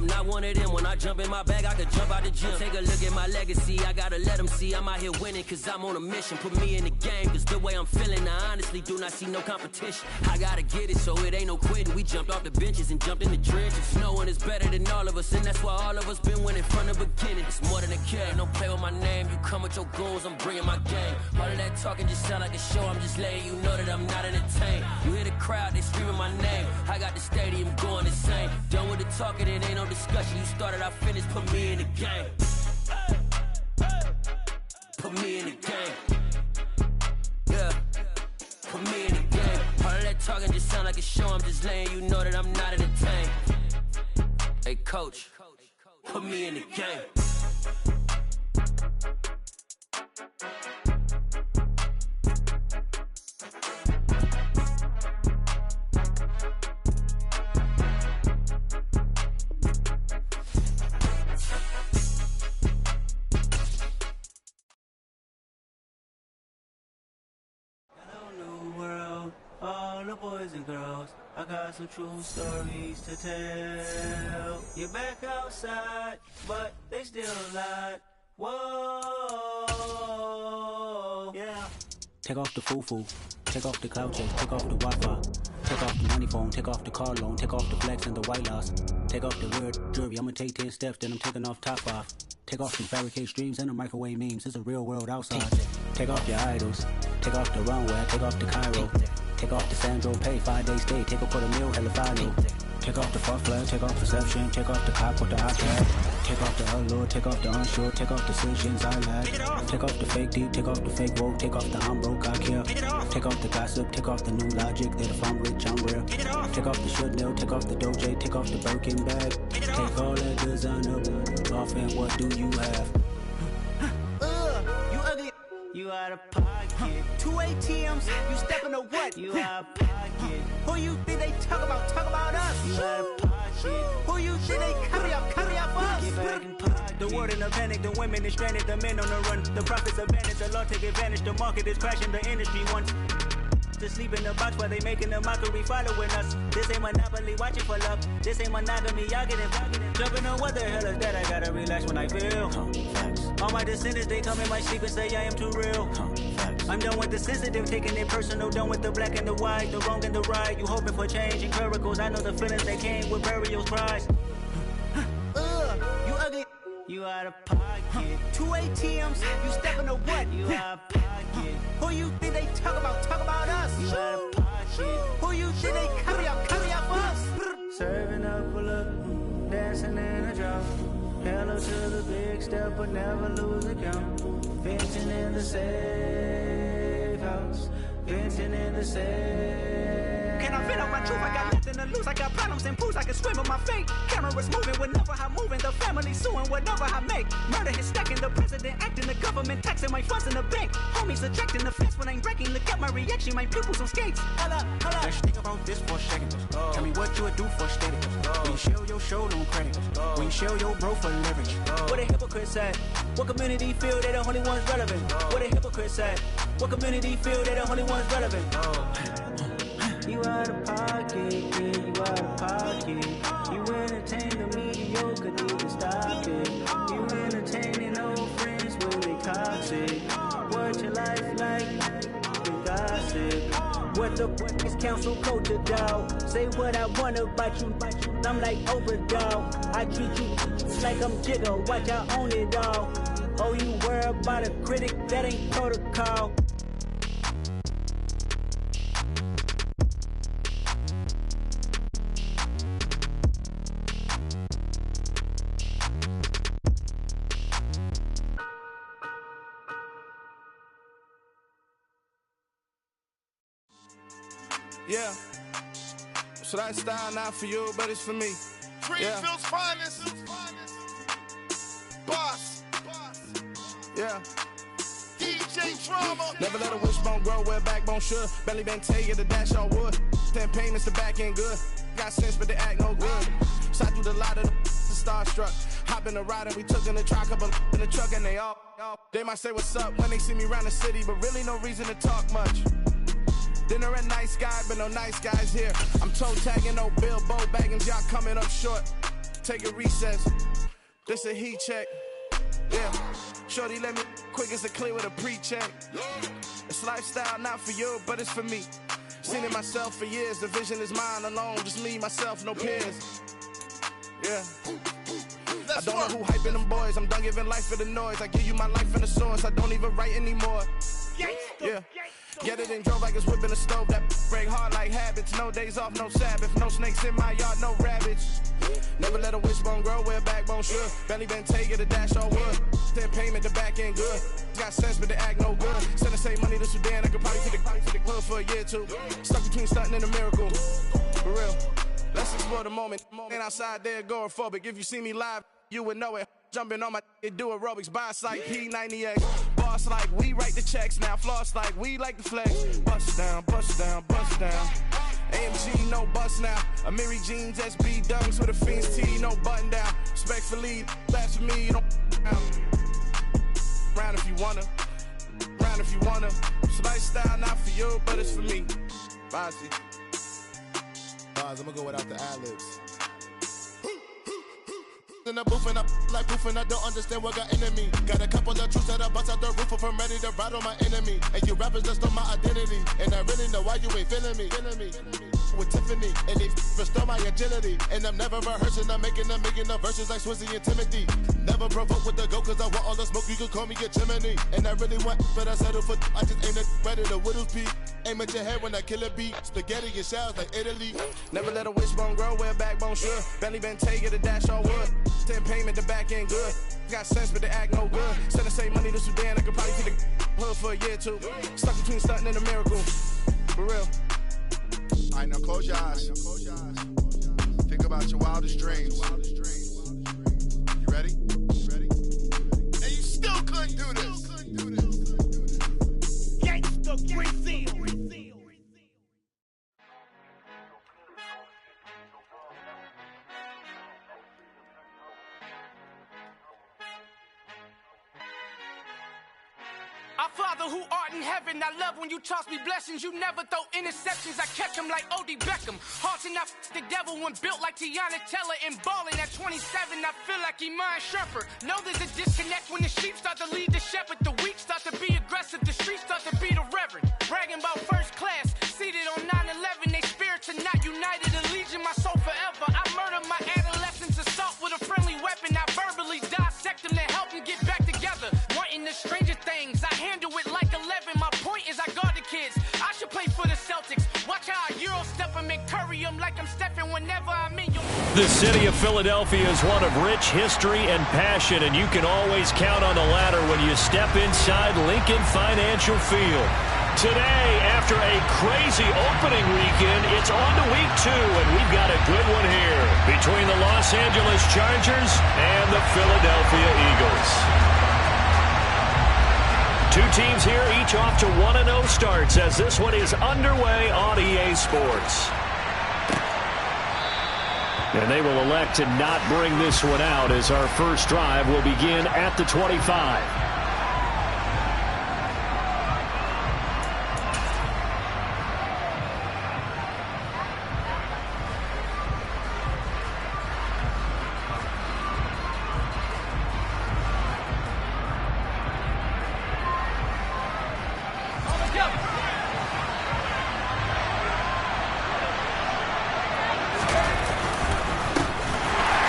I'm not one of them. When I jump in my bag, I could jump out the gym. Take a look at my legacy, I gotta let them see I'm out here winning, cause I'm on a mission. Put me in the game, cause the way I'm feeling, I honestly do not see no competition. I gotta get it, so it ain't no quitting. We jumped off the benches and jumped in the trenches. No one is better than all of us, and that's why all of us been winning from the beginning. It's more than a care, don't play with my name. You come with your goons, I'm bringing my game. All of that talking just sound like a show, I'm just letting you know that I'm not entertained. You hear the crowd, they screaming my name. I got the stadium going insane. Done with the talking, it ain't no discussion. You started, I finished, put me in the game. Put me in the game. Yeah, put me in the game. All of that talking just sound like a show, I'm just letting you know that I'm not entertained. Hey coach, put me in the game. All the boys and girls, I got some true stories to tell. You're back outside, but they still lied. Whoa, yeah. Take off the foo-foo, take off the cloud chase, take off the Wi-Fi. Take off the money phone, take off the car loan, take off the flex and the white loss. Take off the weird jewelry, I'ma take 10 steps, then I'm taking off top 5. Take off the fabricate streams and the microwave memes, it's a real world outside. Take off your idols, take off the runway, take off the Cairo. Take off the Sandro pay, 5 days stay, take off for the meal, hella final. Take off the fuck flag, take off perception, take off the cop with the iPad. Take off the allure, take off the unsure, take off decisions I lack. Take off the fake deep, take off the fake woke, take off the I'm broke, I care. Take off the gossip, take off the new logic, that if I'm rich, I'm real. Take off the should know, take off the doje, take off the Birkin bag. Take all that designer off and what do you have? You ugly, you out of pocket. 2 ATMs, you stepping to what? You out of pocket. Who you think they talk about us? You out of pocket. Who you think they carry up us? Get back in pocket. The world in a panic, the women is stranded, the men on the run. The profits abandoned, the law take advantage, the market is crashing, the industry wants to sleep in the box while they making a mockery following us. This ain't Monopoly, watching for love. This ain't monogamy, y'all getting jumping on what the hell is that? I gotta relax when I feel. All my descendants, they come in my sleep and say I am too real. I'm done with the sensitive, taking it personal. Done with the black and the white, the wrong and the right. You hoping for change and miracles. I know the feelings that came with burial cries. You ugly, you out of pocket. 2 ATMs, you stepping to what? You out of pocket. Who you think they talk about us? You out of pocket. Who you think they carry up us? Serving up a look, dancing in a drop. Hello to the big step, but never lose a count. Venting in the safe house. Venting in the safe. Can I fit up my truth? I got nothing to lose. I got problems and booze. I can swim with my fate. Cameras moving whenever I'm moving. The family suing whatever I make. Murder is stacking. The president acting. The government taxing my funds in the bank. Homies ejecting the fence when I'm breaking. Look at my reaction. My pupils on skates. Holla. Let's think about this for a second. Tell me what you would do for steady. When you show your show, don't credit. When you show your bro for leverage. What a hypocrite said. What community feel they the only ones relevant? What a hypocrite said. What community feel they the only ones relevant? You out of pocket, yeah, you out of pocket. You entertain the mediocre, need to stop it. You entertaining old friends when they toxic. What your life like? You gossip. What the is council culture, dog? Say what I want about you. I'm like overdog. I treat you like I'm Jigga. Watch I own it all. Oh, you worry about a critic? That ain't protocol. Yeah. So that style not for you, but it's for me. Greenfield's finest. Boss. Yeah. DJ Drama. Never let a wishbone grow where a backbone should. Belly been take the dash on wood. Then pain is the back end good. Got sense, but they act no good. So I threw the lot of the starstruck. Hop in the ride and we took in the truck, couple in the truck and they all. They might say what's up when they see me round the city, but really no reason to talk much. Dinner at Nice Guy, but no nice guys here. I'm toe tagging, no Bilbo Baggins, y'all coming up short. take a recess. This a heat check. Yeah. Shorty let me quick as a clear with a pre-check. It's lifestyle not for you, but it's for me. Seen it myself for years. The vision is mine alone. Just me, myself, no peers. Yeah. I don't know who hyping them boys. I'm done giving life for the noise. I give you my life in the source. I don't even write anymore. Yeah. Get it and drove like it's whipping a stove. That break hard like habits. No days off, no Sabbath. No snakes in my yard, no rabbits. Never let a wishbone grow where a backbone should. Belly been take it, a dash on wood. Then payment, the back end good. Got sense, but the act no good. Send the same money to Sudan. I could probably take the hood for a year or two. Stuck between stunting and a miracle. For real. Let's explore the moment. Ain't outside there agoraphobic. If you see me live, you would know it. Jumping on my do aerobics, boss like P90X. Boss like we write the checks now. Floss like we like the flex. Bust down, bust down, bust down. AMG, no bust now. Amiri jeans, SB dunks with a Fiends T, no button down. Respectfully, that's for me, you don't round if you wanna. Round if you wanna. It's lifestyle not for you, but it's for me. Bossy. I'm gonna go without the ad-libs. In the booth and I like proof and I don't understand what got into me. Got a couple of truths that I bust out the roof if I'm ready to ride on my enemy. And you rappers just stole my identity. And I really know why you ain't feeling me. With Tiffany, and they restore my agility. And I'm never rehearsing, I'm making a million of verses like Swizzy and Timothy. Never provoke with the go, cause I want all the smoke, you can call me a Gemini. And I really want, but I settle for, I just aim it better than Whittles Peak. Aim at your head when I kill a beat. Spaghetti and shells like Italy. Never let a wishbone grow where a backbone should. Belly been take it, a dash on wood. 10 payment, the back end good. Got sense, but the act no good. Send the same money to Sudan, I could probably take the hood for a year or two. Stuck between stunting and a miracle. For real. All right, now close your eyes. Think about your wildest dreams. You ready? And you still couldn't do this. Gangsta Brazil. Our Father who art in heaven, I love when you toss me blessings. You never throw interceptions, I catch them like O.D. Beckham. Hearts and I the devil when built like Tiana Teller. And balling at 27, I feel like Iman Shumpert. Know there's a disconnect when the sheep start to lead the shepherd. The weak start to be aggressive, the streets start to be the reverend. Bragging about first class, seated on 9/11. They spirits are not united, a legion, my soul forever. I murder my adolescence, assault with a friendly weapon. I verbally dissect them to help them get back together. Wanting the stranger things, I handle it like 11. My point is I guard the kids. I should play for the Celtics. Watch how I Euro step them and curry them like I'm stepping whenever I'm in your... The city of Philadelphia is one of rich history and passion, and you can always count on the latter when you step inside Lincoln Financial Field. Today, after a crazy opening weekend, it's on to week 2, and we've got a good one here between the Los Angeles Chargers and the Philadelphia Eagles. Two teams here, each off to 1-0 starts as this one is underway on EA Sports. And they will elect to not bring this one out as our first drive will begin at the 25.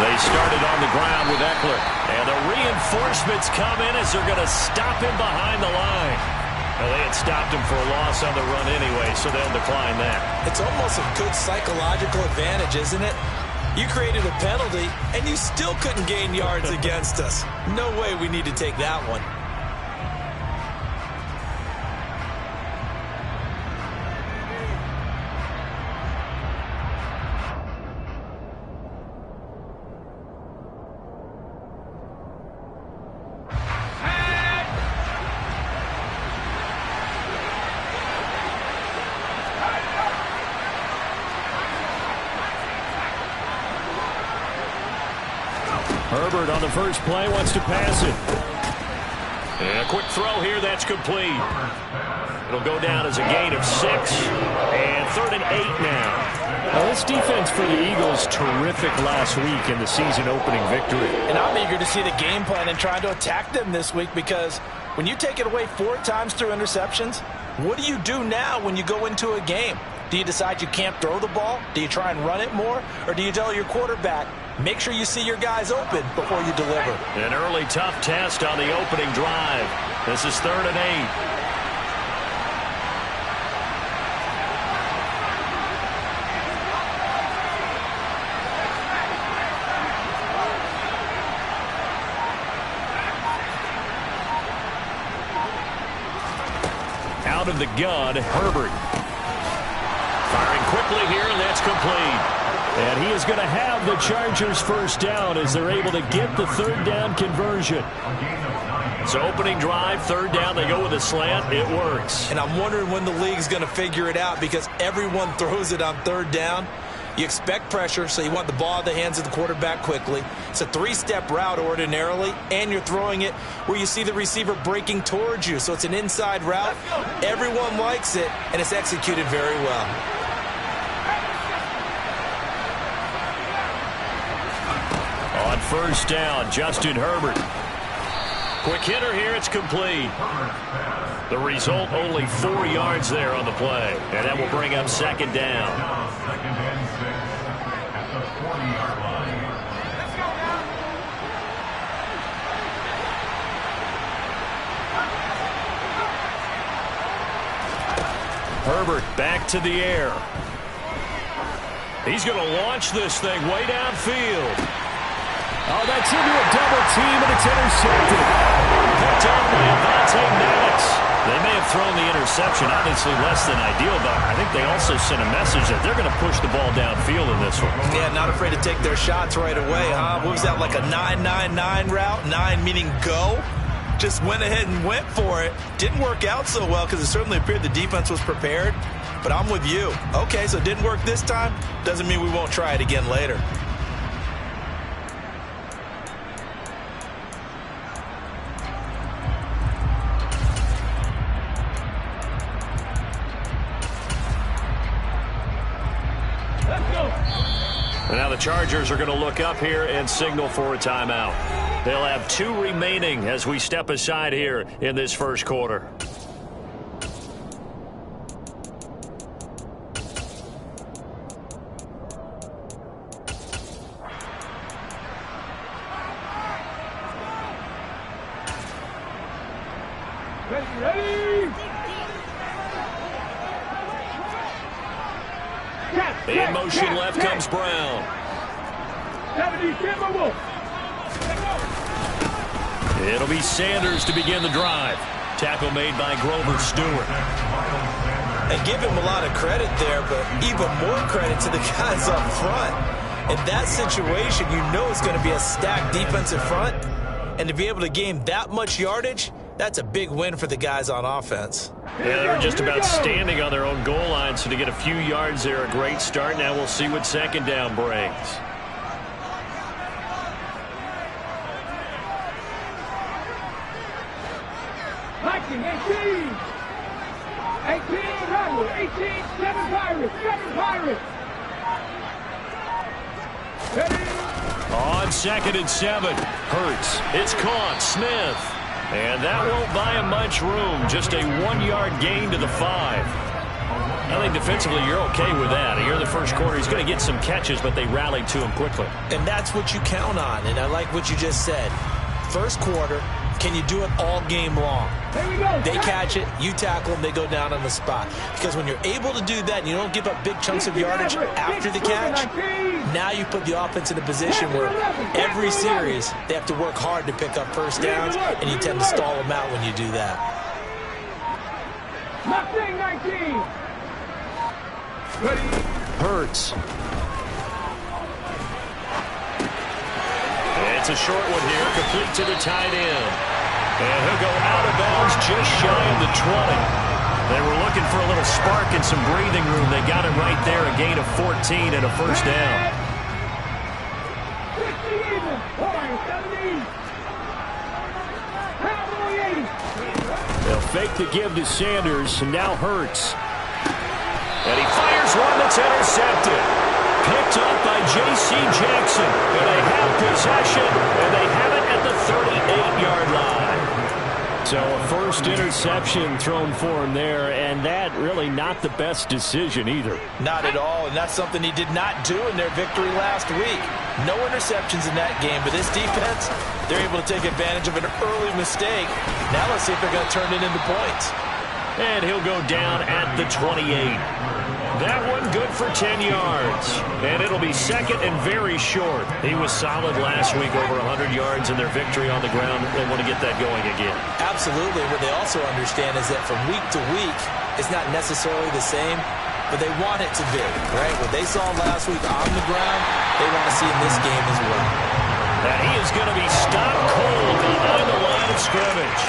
They started on the ground with Eckler, and the reinforcements come in as they're going to stop him behind the line. Well, they had stopped him for a loss on the run anyway, so they'll decline that. It's almost a good psychological advantage, isn't it? You created a penalty, and you still couldn't gain yards against us. No way we need to take that one. Herbert on the first play wants to pass it. And a quick throw here, that's complete. It'll go down as a gain of 6, and 3rd and 8 now. Well, this defense for the Eagles, terrific last week in the season-opening victory. And I'm eager to see the game plan and trying to attack them this week, because when you take it away 4 times through interceptions, what do you do now when you go into a game? Do you decide you can't throw the ball? Do you try and run it more? Or do you tell your quarterback, make sure you see your guys open before you deliver? An early tough test on the opening drive. This is 3rd and 8. Out of the gun, Herbert. Firing quickly here, and that's complete. And he is going to have the Chargers first down as they're able to get the 3rd down conversion. So opening drive, 3rd down, they go with a slant. It works. And I'm wondering when the league's going to figure it out, because everyone throws it on 3rd down. You expect pressure, so you want the ball in the hands of the quarterback quickly. It's a 3-step route ordinarily, and you're throwing it where you see the receiver breaking towards you. So it's an inside route. Everyone likes it, and it's executed very well. On 1st down, Justin Herbert. Quick hitter here, it's complete. The result, only 4 yards there on the play. And that will bring up 2nd down. At the 40-yard line. Herbert back to the air. He's going to launch this thing way downfield. Oh, that's into a double team, and it's intercepted. Picked up by Avonte Maddox. They may have thrown the interception, obviously less than ideal, but I think they also sent a message that they're going to push the ball downfield in this one. Yeah, not afraid to take their shots right away, huh? What was that, like a 9-9-9 route? 9 meaning go? Just went ahead and went for it. Didn't work out so well because it certainly appeared the defense was prepared, but I'm with you. Okay, so it didn't work this time. Doesn't mean we won't try it again later. And now the Chargers are going to look up here and signal for a timeout. They'll have 2 remaining as we step aside here in this first quarter. In motion left comes Brown. It'll be Sanders to begin the drive. Tackle made by Grover Stewart. And give him a lot of credit there, but even more credit to the guys up front. In that situation, you know it's going to be a stacked defensive front. And to be able to gain that much yardage, that's a big win for the guys on offense. Yeah, they were just about standing on their own goal line, so to get a few yards there, a great start. Now we'll see what 2nd down brings. On 2nd and 7, Hurts. It's caught. Smith. And that won't buy him much room. Just a 1-yard gain to the 5. I think defensively you're okay with that. Here in the first quarter, he's going to get some catches, but they rallied to him quickly. And that's what you count on, and I like what you just said. First quarter, can you do it all game long? They catch it, you tackle them, they go down on the spot. Because when you're able to do that and you don't give up big chunks of yardage after the catch, now you put the offense in a position where every series they have to work hard to pick up first downs, and you tend to stall them out when you do that. Hurts. It's a short one here, complete to the tight end. And he'll go out of bounds just shy of the 20. They were looking for a little spark and some breathing room. They got it right there, a gain of 14 and a first down. They'll fake the give to Sanders, and now Hurts. And he fires one that's intercepted. Picked up by J.C. Jackson. And they have possession, and they have it at the 38-yard line. So a first interception thrown for him there, and that really not the best decision either. Not at all, and that's something he did not do in their victory last week. No interceptions in that game, but this defense, they're able to take advantage of an early mistake. Now let's see if they're going to turn it into points. And he'll go down at the 28. That one good for 10 yards. And it'll be second and very short. He was solid last week, over 100 yards in their victory on the ground. They want to get that going again. Absolutely. What they also understand is that from week to week, it's not necessarily the same, but they want it to be, right? What they saw last week on the ground, they want to see in this game as well. And he is going to be stopped cold behind the line of scrimmage.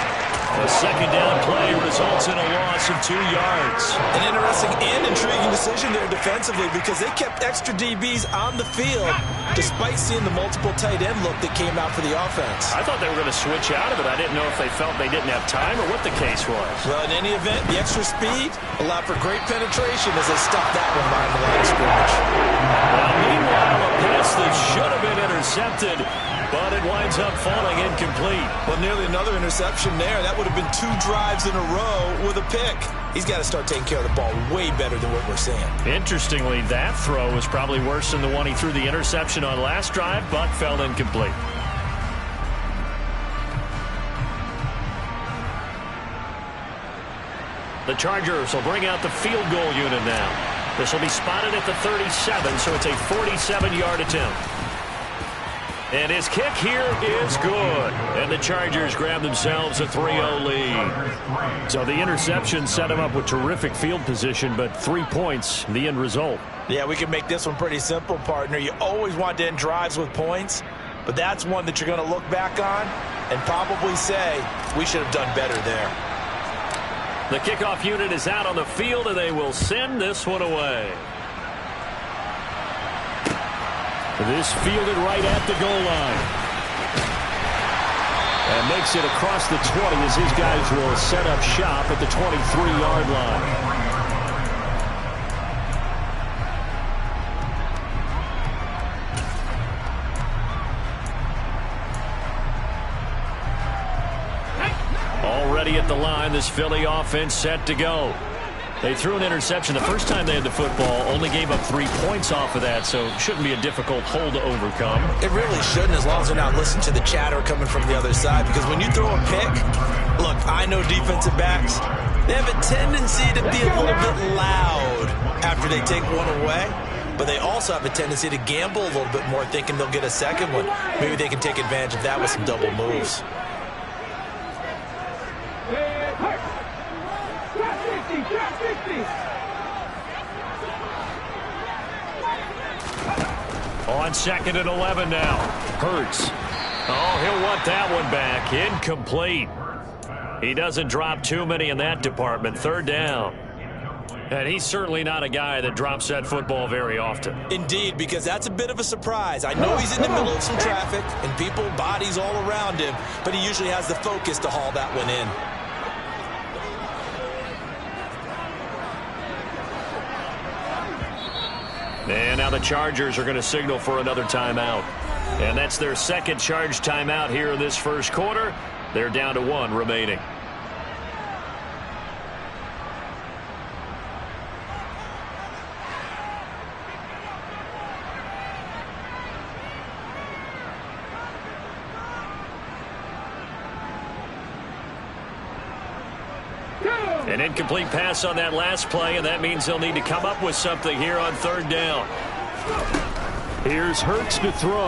A second down play results in a loss of 2 yards. An interesting and intriguing decision there defensively because they kept extra DBs on the field despite seeing the multiple tight end look that came out for the offense. I thought they were going to switch out of it. I didn't know if they felt they didn't have time or what the case was. Well, in any event, the extra speed allowed for great penetration as they stuffed that one behind the line of scrimmage. Well, meanwhile, a pass that should have been intercepted, but it winds up falling incomplete. Well, nearly another interception there. That would have been 2 drives in a row with a pick. He's got to start taking care of the ball way better than what we're seeing. Interestingly, that throw was probably worse than the one he threw the interception on last drive, but fell incomplete. The Chargers will bring out the field goal unit now. This will be spotted at the 37, so it's a 47-yard attempt. And his kick here is good. And the Chargers grab themselves a 3-0 lead. So the interception set him up with terrific field position, but 3 points, the end result. Yeah, we can make this one pretty simple, partner. You always want to end drives with points, but that's one that you're going to look back on and probably say, we should have done better there. The kickoff unit is out on the field, and they will send this one away. This fielded right at the goal line. And makes it across the 20 as his guys will set up shop at the 23-yard line. Already at the line, this Philly offense set to go. They threw an interception the first time they had the football, only gave up 3 points off of that, so it shouldn't be a difficult hole to overcome. It really shouldn't, as long as they're not listening to the chatter coming from the other side, because when you throw a pick, look, I know defensive backs, they have a tendency to be a little bit loud after they take one away, but they also have a tendency to gamble a little bit more, thinking they'll get a second one. Maybe they can take advantage of that with some double moves. On 2nd and 11 now. Hurts. Oh, he'll want that one back. Incomplete. He doesn't drop too many in that department. 3rd down. And he's certainly not a guy that drops that football very often. Indeed, because that's a bit of a surprise. I know he's in the middle of some traffic and people, bodies all around him, but he usually has the focus to haul that one in. And now the Chargers are going to signal for another timeout. And that's their second charge timeout here in this first quarter. They're down to 1 remaining. An incomplete pass on that last play, and that means they'll need to come up with something here on 3rd down. Here's Hurts to throw.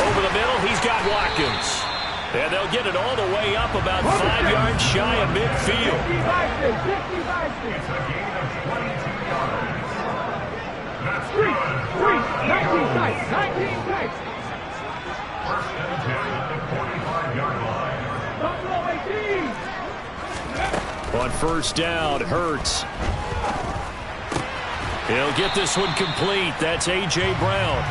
Over the middle, he's got Watkins. And they'll get it all the way up about 5 yards shy of midfield. It's a gain of 22 yards. That's good. 19 sites. First and 10 at the 45-yard line. On 1st down, Hurts. He'll get this one complete. That's A.J. Brown.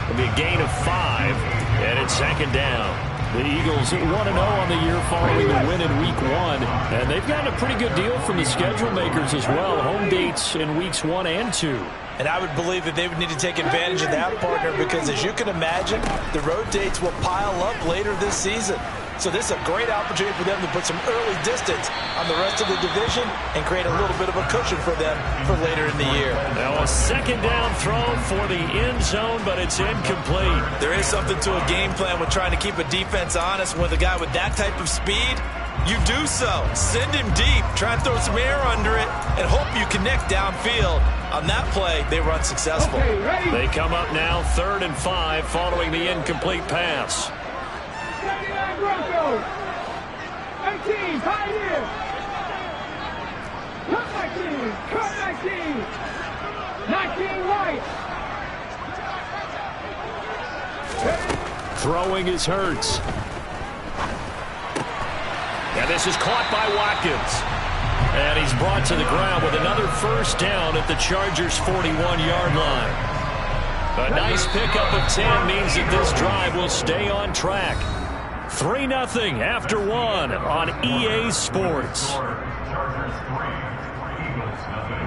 It'll be a gain of 5, and it's 2nd down. The Eagles 1-0 on the year following the win in Week 1. And they've gotten a pretty good deal from the schedule makers as well. Home dates in Weeks 1 and 2. And I would believe that they would need to take advantage of that, partner, because as you can imagine, the road dates will pile up later this season. So this is a great opportunity for them to put some early distance on the rest of the division and create a little bit of a cushion for them for later in the year. Now a second down throw for the end zone, but it's incomplete. There is something to a game plan with trying to keep a defense honest. With a guy with that type of speed, you do so. Send him deep, try and throw some air under it, and hope you connect downfield. On that play, they were unsuccessful. Okay, they come up now 3rd and 5 following the incomplete pass. 79 Broncos. 18, tight end. Cut 19, cut 19. 19 White. Throwing is Hurts. And this is caught by Watkins. And he's brought to the ground with another first down at the Chargers' 41-yard line. A nice pickup of 10 means that this drive will stay on track. 3-0 after 1 on EA Sports. Chargers 3, Eagles nothing.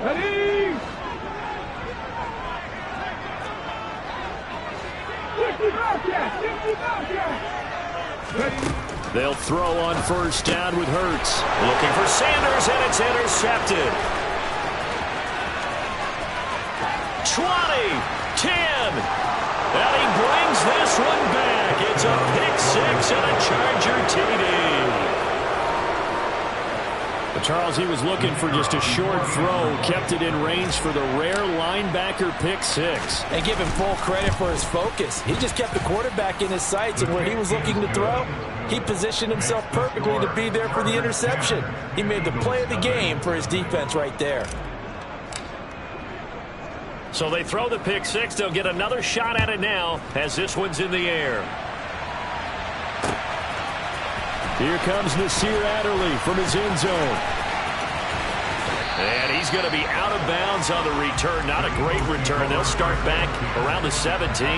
Ready? 50 Bobcats! 50 Bobcats! They'll throw on first down with Hurts. Looking for Sanders, and it's intercepted. 20, 10, and he brings this one back. It's a pick six and a Charger TD. Charles, he was looking for just a short throw, kept it in range for the rare linebacker pick six. And give him full credit for his focus. He just kept the quarterback in his sights, and where he was looking to throw, he positioned himself perfectly to be there for the interception. He made the play of the game for his defense right there. So they throw the pick six. They'll get another shot at it now as this one's in the air. Here comes Nasir Adderley from his end zone. And he's going to be out of bounds on the return. Not a great return. They'll start back around the 17.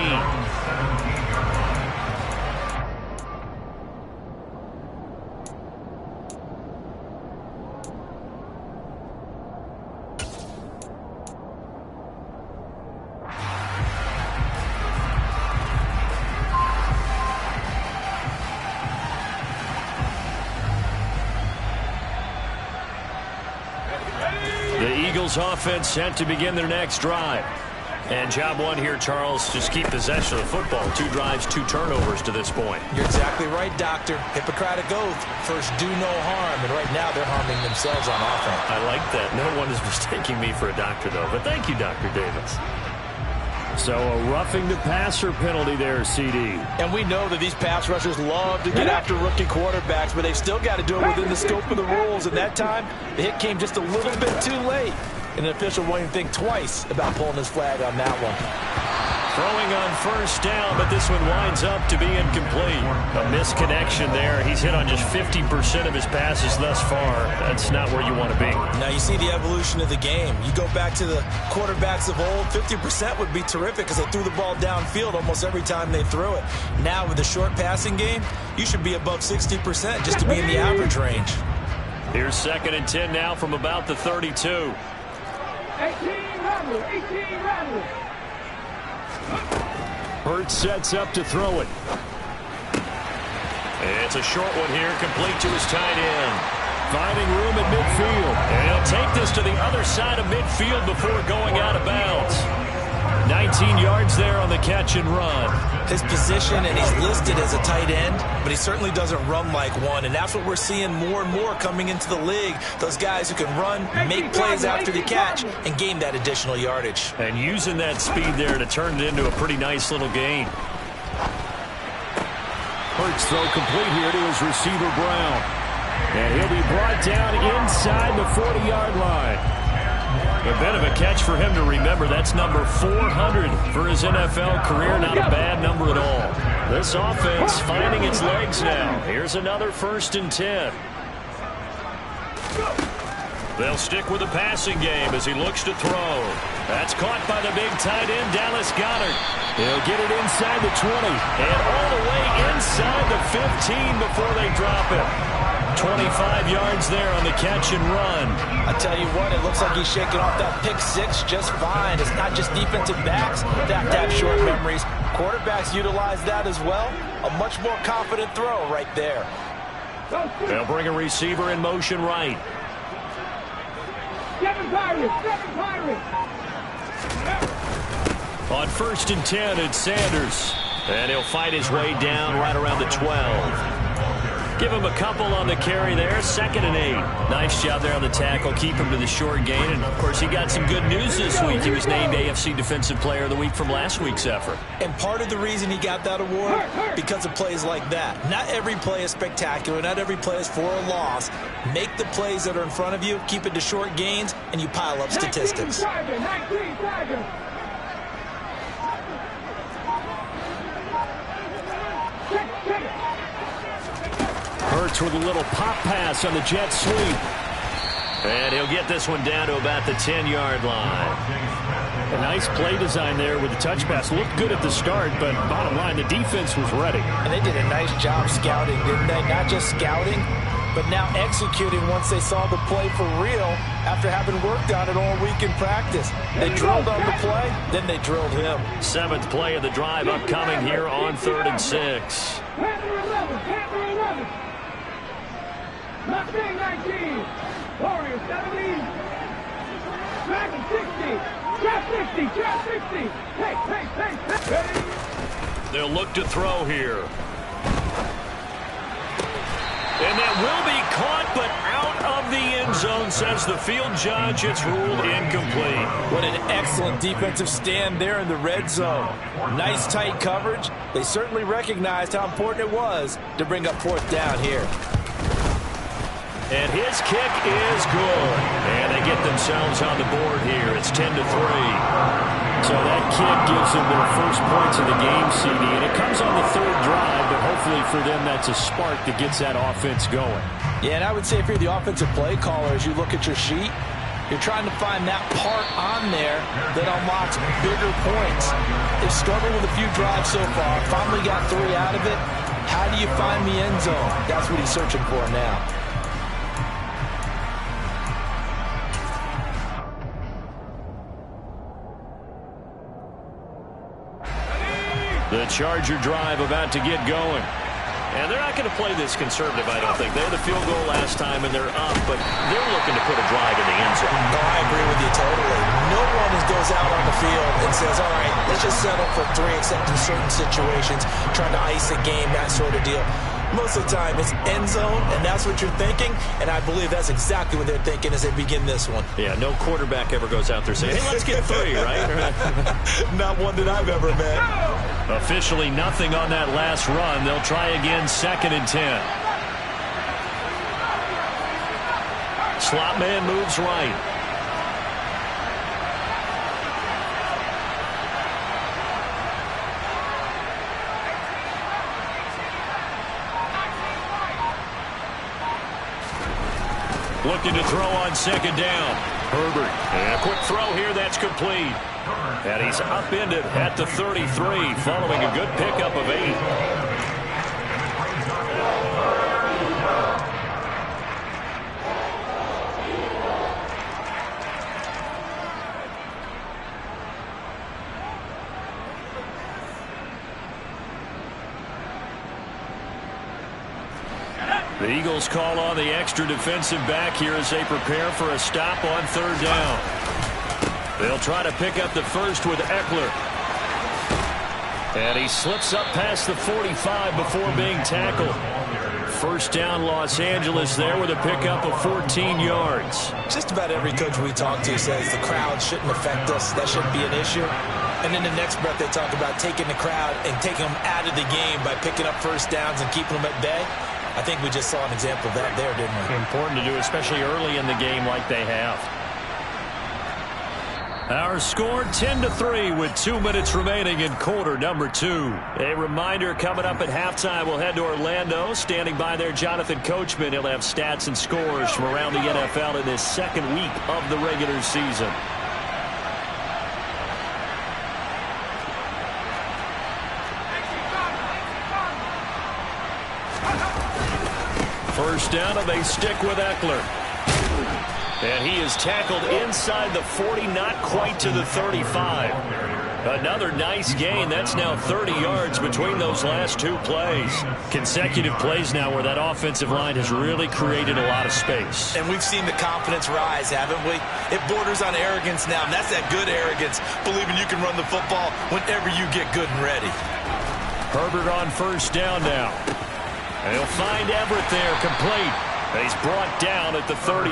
Offense sent to begin their next drive. And job one here, Charles, just keep possession of the football. 2 drives, 2 turnovers to this point. You're exactly right, Doctor. Hippocratic oath. First, do no harm. And right now, they're harming themselves on offense. I like that. No one is mistaking me for a doctor, though. But thank you, Dr. Davis. So a roughing the passer penalty there, CD. And we know that these pass rushers love to get after rookie quarterbacks, but they've still got to do it within the scope of the rules. And that time, the hit came just a little bit too late. And the official won't even think twice about pulling his flag on that one. Throwing on first down, but this one winds up to be incomplete. A misconnection there. He's hit on just 50% of his passes thus far. That's not where you want to be. Now you see the evolution of the game. You go back to the quarterbacks of old, 50% would be terrific because they threw the ball downfield almost every time they threw it. Now with the short passing game, you should be above 60% just to be in the average range. Here's 2nd and 10 now from about the 32. 18 Randall, 18 Randall. Hurts sets up to throw it. It's a short one here, complete to his tight end. Finding room at midfield. And he'll take this to the other side of midfield before going out of bounds. 19 yards there on the catch and run. His position, and he's listed as a tight end, but he certainly doesn't run like one, and that's what we're seeing more and more coming into the league. Those guys who can run, make plays after the catch, and gain that additional yardage. And using that speed there to turn it into a pretty nice little gain. Hurts throw complete here to his receiver, Brown. And he'll be brought down inside the 40-yard line. A bit of a catch for him to remember. That's number 400 for his NFL career. Not a bad number at all. This offense finding its legs now. Here's another 1st and 10. They'll stick with the passing game as he looks to throw. That's caught by the big tight end, Dallas Goedert. He'll get it inside the 20 and all the way inside the 15 before they drop it. 25 yards there on the catch and run. I tell you what, it looks like he's shaking off that pick 6 just fine. It's not just defensive backs that have short memories. Quarterbacks utilize that as well. A much more confident throw right there. They'll bring a receiver in motion right. On 1st and 10, it's Sanders. And he'll fight his way down right around the 12. Give him a couple on the carry there. 2nd and 8. Nice job there on the tackle. Keep him to the short gain. And, of course, he got some good news this week. He was named AFC Defensive Player of the Week from last week's effort. And part of the reason he got that award, because of plays like that. Not every play is spectacular. Not every play is for a loss. Make the plays that are in front of you, keep it to short gains, and you pile up statistics. Hurts with a little pop pass on the jet sweep. And he'll get this one down to about the 10-yard line. A nice play design there with the touch pass. Looked good at the start, but bottom line, the defense was ready. And they did a nice job scouting, didn't they? Not just scouting, but now executing once they saw the play for real after having worked on it all week in practice. They drilled on the play, then they drilled him. 7th play of the drive upcoming here on 3rd and 6. Mustang 19, Warriors 70, Dragon 60, Trap 60, hey. Ready? They'll look to throw here. And that will be caught, but out of the end zone, says the field judge. It's ruled incomplete. What an excellent defensive stand there in the red zone. Nice tight coverage. They certainly recognized how important it was to bring up 4th down here. And his kick is good. And they get themselves on the board here. It's 10-3. So that kick gives them their first points of the game, CD. And it comes on the 3rd drive, but hopefully for them that's a spark that gets that offense going. Yeah, and I would say if you're the offensive play caller, as you look at your sheet, you're trying to find that part on there that unlocks bigger points. They've struggled with a few drives so far. Finally got 3 out of it. How do you find the end zone? That's what he's searching for now. The Charger drive about to get going. And they're not going to play this conservative, I don't think. They had a field goal last time, and they're up, but they're looking to put a drive in the end zone. No, I agree with you totally. No one goes out on the field and says, all right, let's just settle for 3, except in certain situations, trying to ice a game, that sort of deal. Most of the time, it's end zone, and that's what you're thinking, and I believe that's exactly what they're thinking as they begin this one. Yeah, no quarterback ever goes out there saying, hey, let's get 3, right? Not one that I've ever met. Officially nothing on that last run. They'll try again, 2nd and 10. Slot man moves right. Looking to throw on 2nd down. Herbert. And a quick throw here that's complete. And he's upended at the 33 following a good pickup of 8. The Eagles call on the extra defensive back here as they prepare for a stop on 3rd down. They'll try to pick up the first with Eckler. And he slips up past the 45 before being tackled. 1st down Los Angeles there with a pickup of 14 yards. Just about every coach we talk to says the crowd shouldn't affect us. That shouldn't be an issue. And in the next breath they talk about taking the crowd and taking them out of the game by picking up 1st downs and keeping them at bay. I think we just saw an example of that there, didn't we? Important to do, especially early in the game like they have. Our score 10-3 with 2 minutes remaining in quarter number 2. A reminder coming up at halftime, we'll head to Orlando. Standing by there, Jonathan Coachman. He'll have stats and scores from around the NFL in this second week of the regular season. First down, and they stick with Eckler. And he is tackled inside the 40, not quite to the 35. Another nice gain. That's now 30 yards between those last 2 plays. Consecutive plays now where that offensive line has really created a lot of space. And we've seen the confidence rise, haven't we? It borders on arrogance now, and that's that good arrogance, believing you can run the football whenever you get good and ready. Herbert on first down now. And he'll find Everett there, complete. He's brought down at the 34.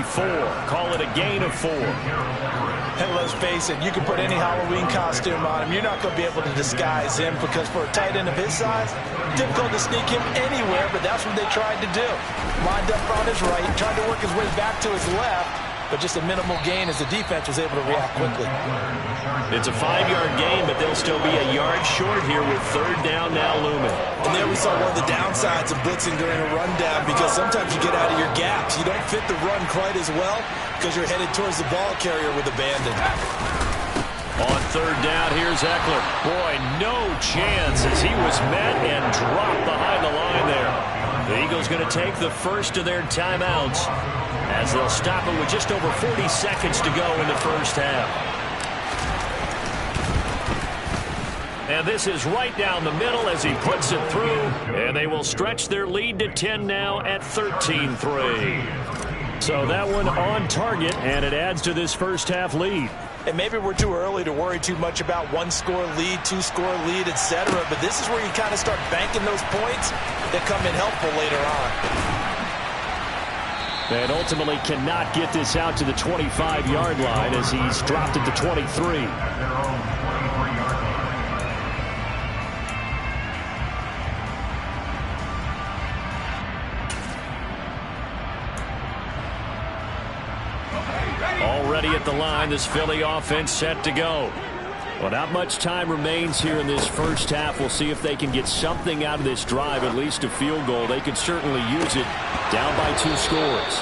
Call it a gain of 4. And let's face it, you can put any Halloween costume on him. You're not going to be able to disguise him because for a tight end of his size, difficult to sneak him anywhere, but that's what they tried to do. Lined up on his right, tried to work his way back to his left, but just a minimal gain as the defense was able to react quickly. It's a 5-yard gain, but they'll still be a yard short here with third down now looming. And there we saw one of the downsides of blitzing during a rundown because sometimes you get out of your gaps. You don't fit the run quite as well because you're headed towards the ball carrier with abandon. On third down, here's Eckler. Boy, no chance as he was met and dropped behind the line there. The Eagles going to take the first of their timeouts as they'll stop it with just over 40 seconds to go in the first half. And this is right down the middle as he puts it through. And they will stretch their lead to 10 now at 13-3. So that one on target, and it adds to this first half lead. And maybe we're too early to worry too much about 1-score lead, 2-score lead, etc. But this is where you kind of start banking those points that come in helpful later on. And ultimately cannot get this out to the 25-yard line as he's dropped it to 23. Already at the line, this Philly offense set to go. Well, not much time remains here in this first half. We'll see if they can get something out of this drive, at least a field goal. They could certainly use it down by 2 scores.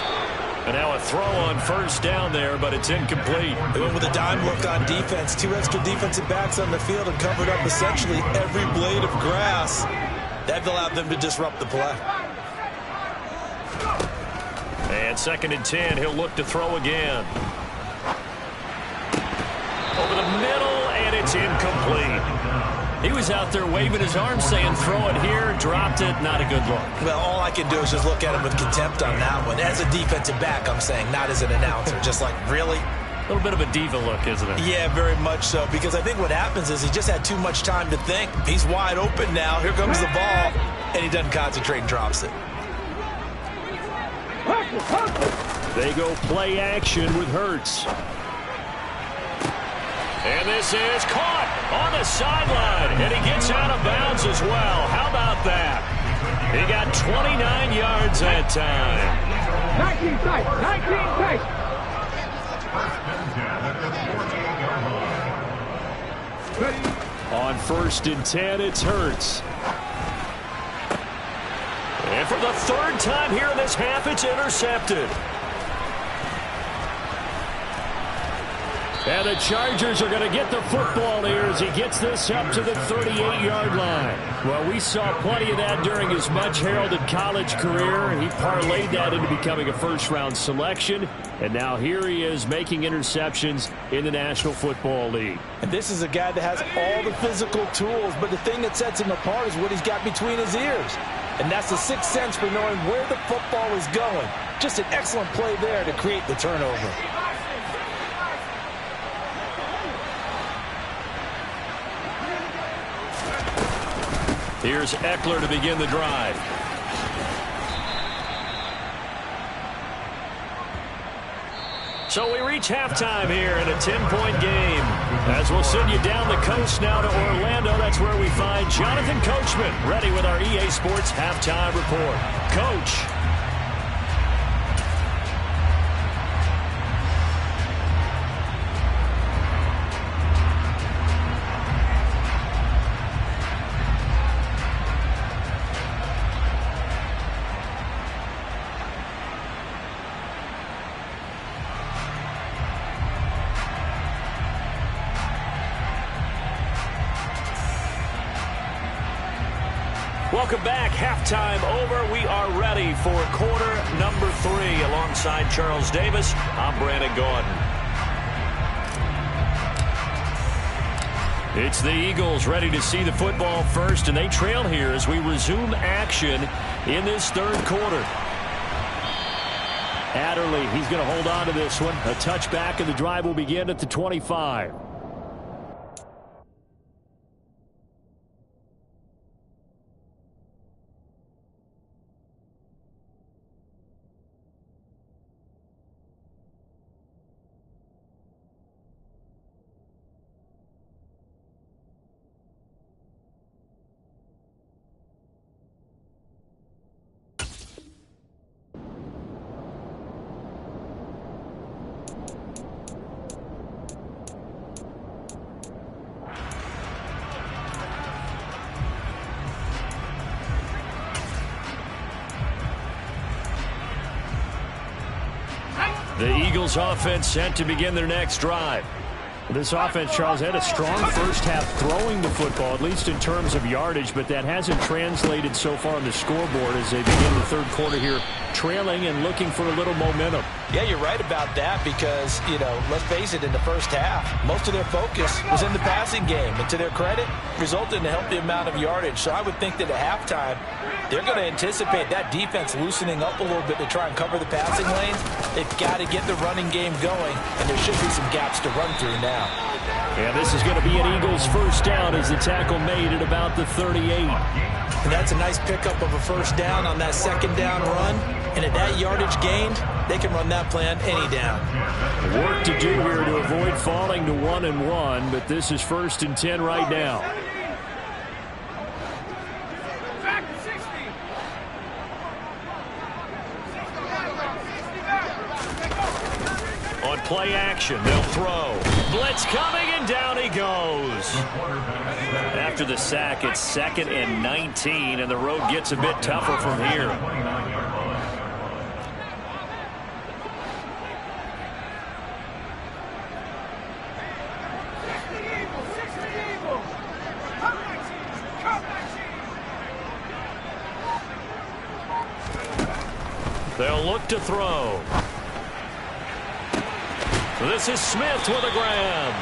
And now a throw on first down there, but it's incomplete. They went with a dime look on defense. 2 extra defensive backs on the field and covered up essentially every blade of grass. That allowed them to disrupt the play. And 2nd and 10, he'll look to throw again. Over the middle, and it's incomplete. He was out there waving his arms saying, throw it here, dropped it, not a good look. Well, all I can do is just look at him with contempt on that one. As a defensive back, I'm saying, not as an announcer. Just like, really? A little bit of a diva look, isn't it? Yeah, very much so, because I think what happens is he just had too much time to think. He's wide open now. Here comes the ball, and he doesn't concentrate and drops it. They go play action with Hurts. And this is caught on the sideline, and he gets out of bounds as well. How about that? He got 29 yards that time. 19 tight, 19 tight. On 1st and 10, it's Hurts. And for the 3rd time here in this half, it's intercepted. And the Chargers are going to get the football here as he gets this up to the 38-yard line. Well, we saw plenty of that during his much-heralded college career. He parlayed that into becoming a first-round selection. And now here he is making interceptions in the National Football League. And this is a guy that has all the physical tools, but the thing that sets him apart is what he's got between his ears. And that's the sixth sense for knowing where the football is going. Just an excellent play there to create the turnover. Here's Eckler to begin the drive. So we reach halftime here in a 10-point game. As we'll send you down the coast now to Orlando, that's where we find Jonathan Coachman, ready with our EA Sports Halftime Report. Coach. Welcome back. Halftime over. We are ready for quarter number 3. Alongside Charles Davis, I'm Brandon Gaudin. It's the Eagles ready to see the football first, and they trail here as we resume action in this third quarter. Adderley, he's going to hold on to this one. A touchback, and the drive will begin at the 25. The Eagles offense set to begin their next drive. This offense, Charles, had a strong first half throwing the football, at least in terms of yardage, but that hasn't translated so far on the scoreboard as they begin the third quarter here, trailing and looking for a little momentum. Yeah, you're right about that because, let's face it, in the first half, most of their focus was in the passing game. And to their credit, resulted in a healthy amount of yardage. So I would think that at halftime, they're going to anticipate that defense loosening up a little bit to try and cover the passing lanes. They've got to get the running game going, and there should be some gaps to run through now. And this is going to be an Eagles first down as the tackle made at about the 38. And that's a nice pickup of a first down on that second down run. And at that yardage gained, they can run that play on any down. Work to do here to avoid falling to 1-1, but this is 1st and 10 right now. On play action, they'll throw. Blitz coming, and down he goes. After the sack, it's 2nd and 19, and the road gets a bit tougher from here. They'll look to throw. This is Smith with a grab.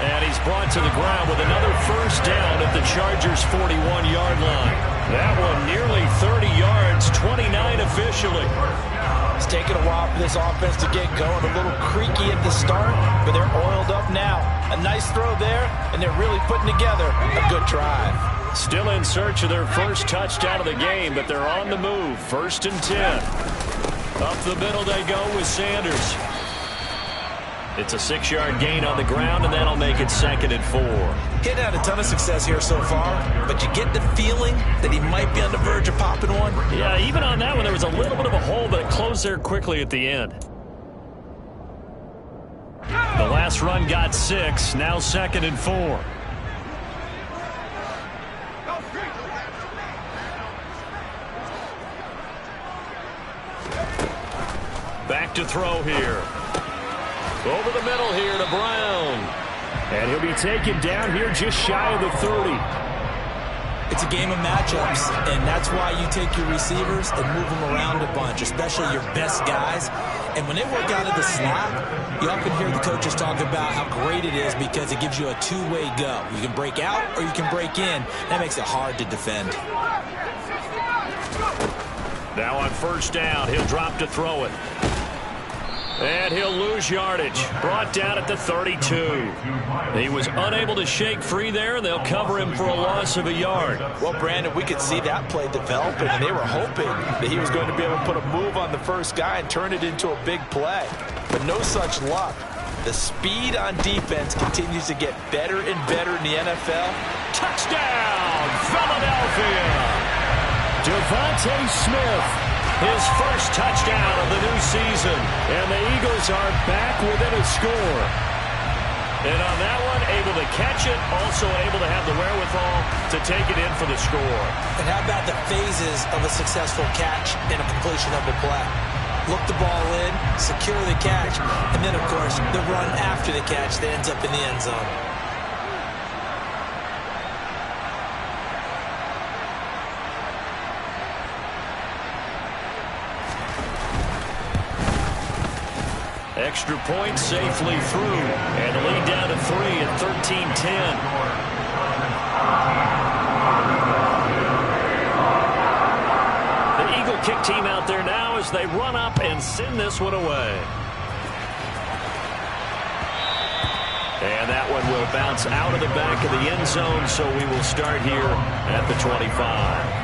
And he's brought to the ground with another first down at the Chargers' 41-yard line. That one nearly 30 yards, 29 officially. It's taken a while for this offense to get going. A little creaky at the start, but they're oiled up now. A nice throw there, and they're really putting together a good drive. Still in search of their first touchdown of the game, but they're on the move. 1st and 10. Up the middle they go with Sanders. It's a 6-yard gain on the ground, and that'll make it 2nd and 4. He's had a ton of success here so far, but you get the feeling that he might be on the verge of popping one. Yeah, even on that one, there was a little bit of a hole, but it closed there quickly at the end. The last run got 6, now 2nd and 4. Back to throw here. Over the middle here to Brown. And he'll be taken down here just shy of the 30. It's a game of matchups, and that's why you take your receivers and move them around a bunch, especially your best guys. And when they work out of the slot, you often hear the coaches talk about how great it is because it gives you a two-way go. You can break out or you can break in. That makes it hard to defend. Now on first down, he'll drop to throw it. And he'll lose yardage. Brought down at the 32. He was unable to shake free there, and they'll cover him for a loss of a yard. Well, Brandon, we could see that play developing, and they were hoping that he was going to be able to put a move on the first guy and turn it into a big play. But no such luck. The speed on defense continues to get better and better in the NFL. Touchdown, Philadelphia! Devontae Smith. His first touchdown of the new season. And the Eagles are back within a score. And on that one, able to catch it, also able to have the wherewithal to take it in for the score. And how about the phases of a successful catch and a completion of the play? Look the ball in, secure the catch, and then, of course, the run after the catch that ends up in the end zone. extra point safely through. And the lead down to 3 at 13-10. The Eagle kick team out there now as they run up and send this one away. And that one will bounce out of the back of the end zone, so we will start here at the 25.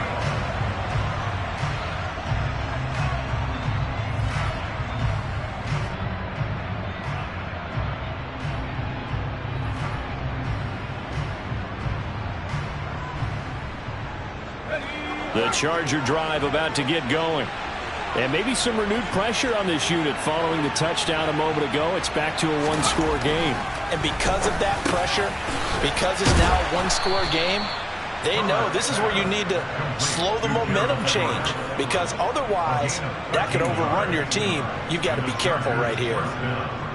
The Charger drive about to get going. And maybe some renewed pressure on this unit following the touchdown a moment ago. It's back to a one-score game. And because of that pressure, because it's now a one-score game, they know this is where you need to slow the momentum change. Because otherwise, that could overrun your team. You've got to be careful right here.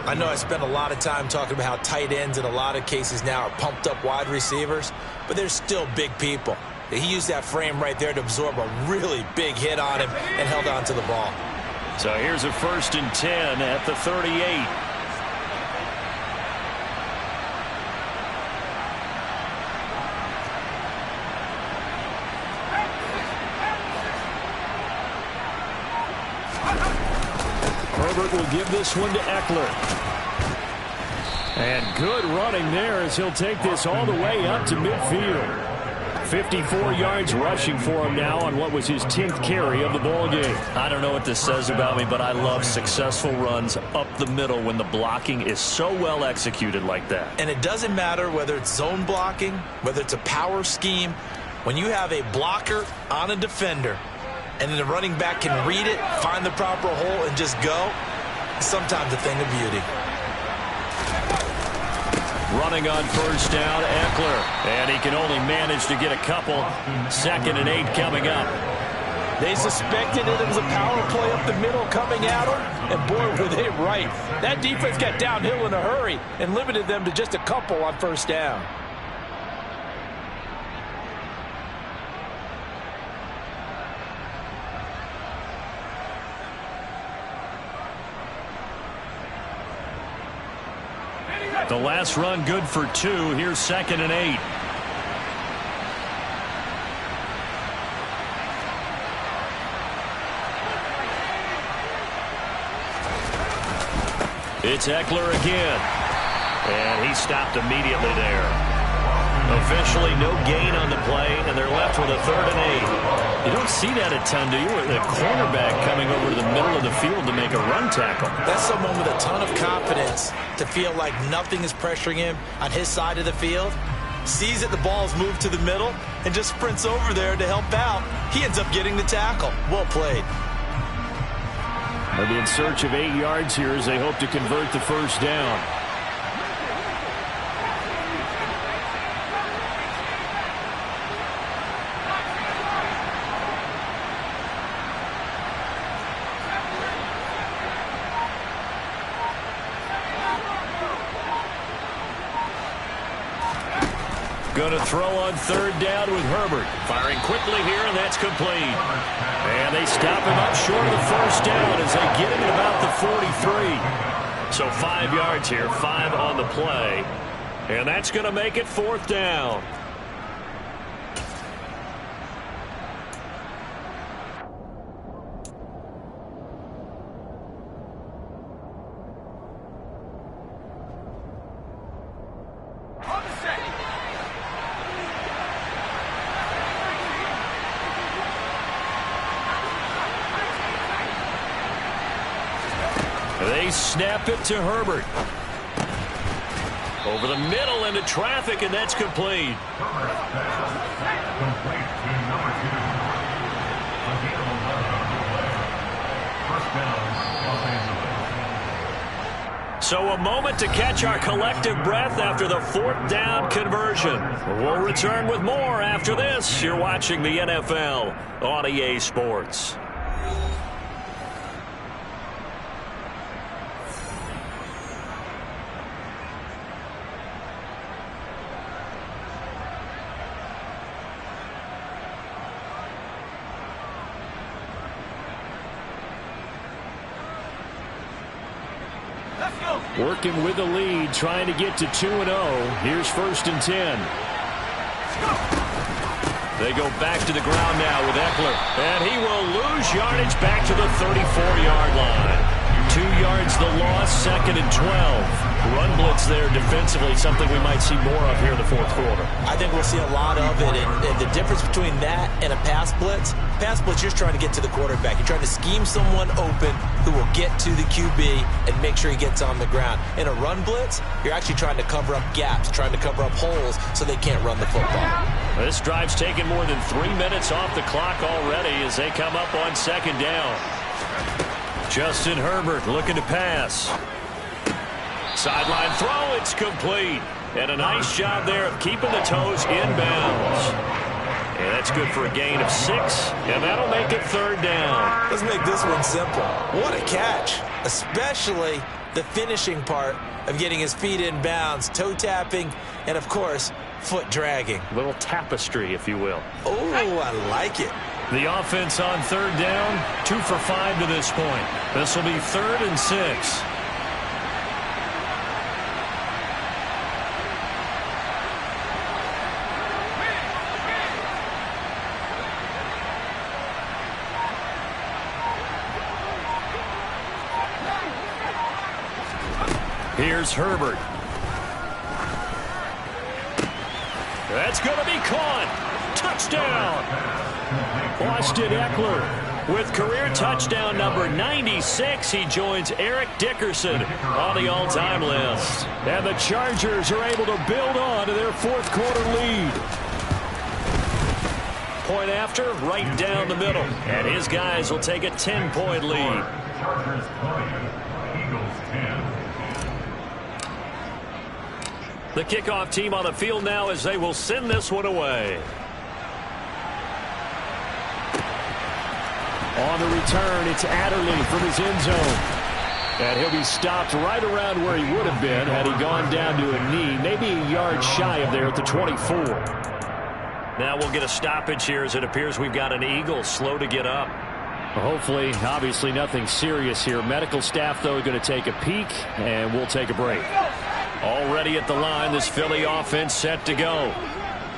I know I spent a lot of time talking about how tight ends in a lot of cases now are pumped up wide receivers, but they're still big people. He used that frame right there to absorb a really big hit on him and held on to the ball. So here's a 1st and 10 at the 38. Herbert will give this one to Eckler. And good running there as he'll take this all the way up to midfield. 54 yards rushing for him now on what was his 10th carry of the ball game. I don't know what this says about me, but I love successful runs up the middle when the blocking is so well executed like that. And it doesn't matter whether it's zone blocking, whether it's a power scheme. When you have a blocker on a defender and then the running back can read it, find the proper hole, and just go, it's sometimes a thing of beauty. Running on 1st down, Eckler. And he can only manage to get a couple. 2nd and 8 coming up. They suspected it was a power play up the middle coming at them, and boy, were they right. That defense got downhill in a hurry and limited them to just a couple on 1st down. The last run good for 2. Here's 2nd and 8. It's Eckler again. And he stopped immediately there. Officially no gain on the play, and they're left with a 3rd and 8. You don't see that a ton, do you? With a cornerback coming over to the middle of the field to make a run tackle. That's someone with a ton of confidence to feel like nothing is pressuring him on his side of the field. Sees that the ball's moved to the middle and just sprints over there to help out. He ends up getting the tackle. Well played. They'll be in search of 8 yards here as they hope to convert the 1st down. Going to throw on 3rd down with Herbert. Firing quickly here, and that's complete. And they stop him up short of the 1st down as they get him at about the 43. So 5 yards here, 5 on the play. And that's going to make it 4th down. They snap it to Herbert. Over the middle into traffic, and that's complete. So a moment to catch our collective breath after the 4th down conversion. We'll return with more after this. You're watching the NFL on EA Sports. working with the lead, trying to get to 2-0. Here's 1st and 10. They go back to the ground now with Eckler. And he will lose yardage back to the 34-yard line. 2 yards the loss, 2nd and 12. Run blitz there defensively, something we might see more of here in the 4th quarter. I think we'll see a lot of it, and the difference between that and a pass blitz, you're just trying to get to the quarterback. You're trying to scheme someone open who will get to the QB and make sure he gets on the ground. In a run blitz, you're actually trying to cover up gaps, trying to cover up holes so they can't run the football. This drive's taken more than 3 minutes off the clock already as they come up on 2nd down. Justin Herbert looking to pass. Sideline throw, it's complete. And a nice job there of keeping the toes inbounds. And that's good for a gain of 6, and that'll make it 3rd down. Let's make this one simple. What a catch, especially the finishing part of getting his feet in bounds, toe tapping, and of course, foot dragging. A little tapestry, if you will. Oh, I like it. The offense on 3rd down, 2 for 5 to this point. This will be 3rd and 6. Here's Herbert. That's going to be caught. Touchdown. Austin Eckler with career touchdown number 96. He joins Eric Dickerson on the all-time list. And the Chargers are able to build on to their 4th quarter lead. Point after, right down the middle. And his guys will take a 10-point lead. Chargers 20, Eagles 10. The kickoff team on the field now as they will send this one away. On the return, it's Adderley from his end zone. And he'll be stopped right around where he would have been had he gone down to a knee, maybe a yard shy of there at the 24. Now we'll get a stoppage here as it appears we've got an Eagle slow to get up. Well, hopefully, obviously nothing serious here. Medical staff, though, are going to take a peek, and we'll take a break. Already at the line, this Philly offense set to go.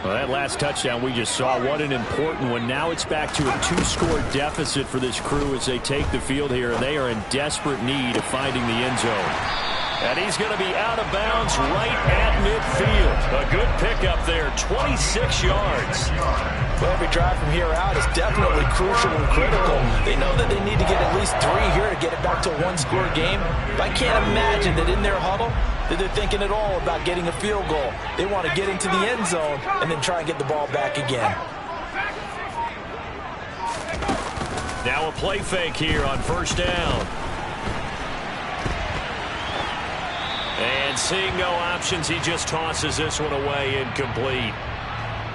Well, that last touchdown we just saw, what an important one. Now it's back to a 2-score deficit for this crew as they take the field here, and they are in desperate need of finding the end zone. And he's going to be out of bounds right at midfield. A good pickup there, 26 yards. Well, every drive from here out is definitely crucial and critical. They know that they need to get at least 3 here to get it back to a 1-score game. But I can't imagine that in their huddle that they're thinking at all about getting a field goal. They want to get into the end zone and then try and get the ball back again. Now a play fake here on 1st down. And seeing no options, he just tosses this one away, incomplete.